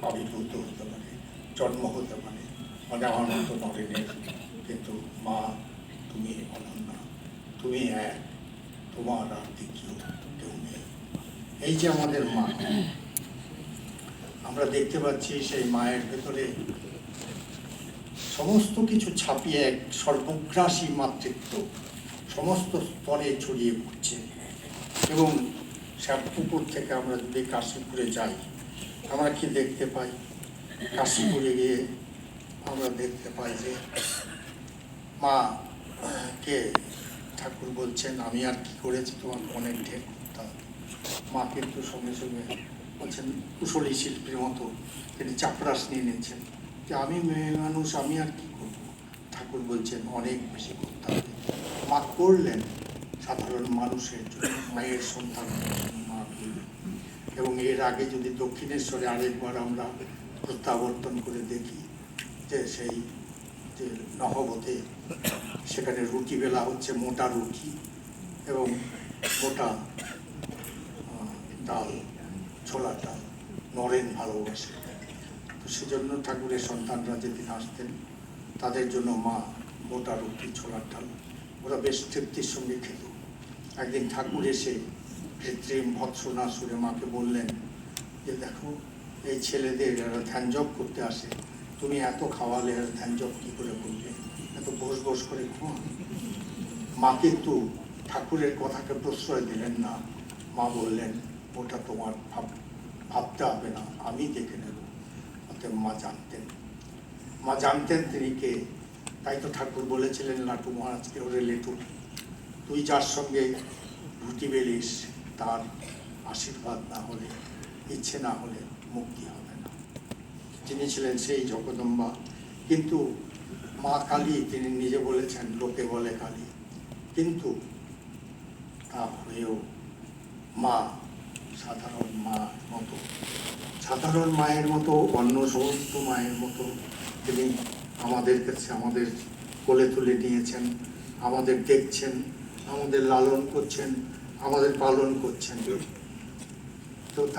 আবির্ভূত হতে পারে, জন্ম হতে পারে, মানে অনন্ত নরেনের। কিন্তু মা তুমি অনন্য, তুমি এক, তোমার আর দ্বিতীয় কেউ নেই। এই যে আমাদের মা, আমরা দেখতে পাচ্ছি সেই মায়ের ভেতরে সমস্ত কিছু ছাপিয়ে এক সর্বগ্রাসী মাতৃত্ব সমস্ত স্তরে ছড়িয়ে পড়ছে। এবং শ্যামপুকুর থেকে আমরা যদি কাশীপুরে যাই, আমরা কি দেখতে পাই? কাশীপুরে গিয়ে আমরা দেখতে পাই যে মা কে ঠাকুর বলছেন, আমি আর কি করেছি তোমার মনের ঢের করতে হবে। মা কিন্তু সঙ্গে সঙ্গে বলছেন, কুশলী শিল্পীর মতো তিনি চাপরাস নিয়ে নিয়েছেন যে আমি মেয়ে মানুষ, আমি আর কি করবো। ঠাকুর বলছেন অনেক বেশি করতে হবে। মা করলেন সাধারণ মানুষের জন্য, মায়ের সন্তান মা করলেন। এবং এর আগে যদি দক্ষিণেশ্বরে আরেকবার আমরা প্রত্যাবর্তন করে দেখি যে সেই যে নহবতে সেখানে রুটি বেলা হচ্ছে, মোটা রুটি এবং মোটা ডাল, ছোলার ডাল, নরেন ভালোবাসে। তো সেজন্য ঠাকুরের সন্তানরা যেদিন আসতেন তাদের জন্য মা মোটা রুটি, ছোলার ডাল ওরা বেশ তৃপ্তির সঙ্গে খেত। একদিন ঠাকুর এসে কৃত্রিম ভৎসনা সুরে মাকে বললেন যে দেখো, এই ছেলেদের এরা ধ্যান জপ করতে আসে, তুমি এত খাওয়ালে আর ধ্যান জপ কী করে করবে, এত বস বস করে ঘুমা। মা কিন্তু ঠাকুরের কথাকে প্রশ্রয় দিলেন না। মা বললেন ওটা তোমার ভাবতে হবে না, আমি দেখে নেব। অতএব মা জানতেন তিনি কে। তাই তো ঠাকুর বলেছিলেন লাটু মহারাজকে, ওরে লেটু, তুই যার সঙ্গে রুটি বেলিস তার আশীর্বাদ না হলে, ইচ্ছে না হলে মুক্তি হবে না। তিনি ছিলেন সেই জগদম্বা। কিন্তু মা কালী, তিনি নিজে বলেছেন লোকে বলে কালী, কিন্তু তা হয়েও মা সাধারণ মায়ের মতো অন্য সমস্ত মায়ের মতো তিনি আমাদের কাছে, আমাদের কোলে তুলে নিয়েছেন, আমাদের দেখছেন, আমাদের লালন করছেন, আমাদের পালন করছেন।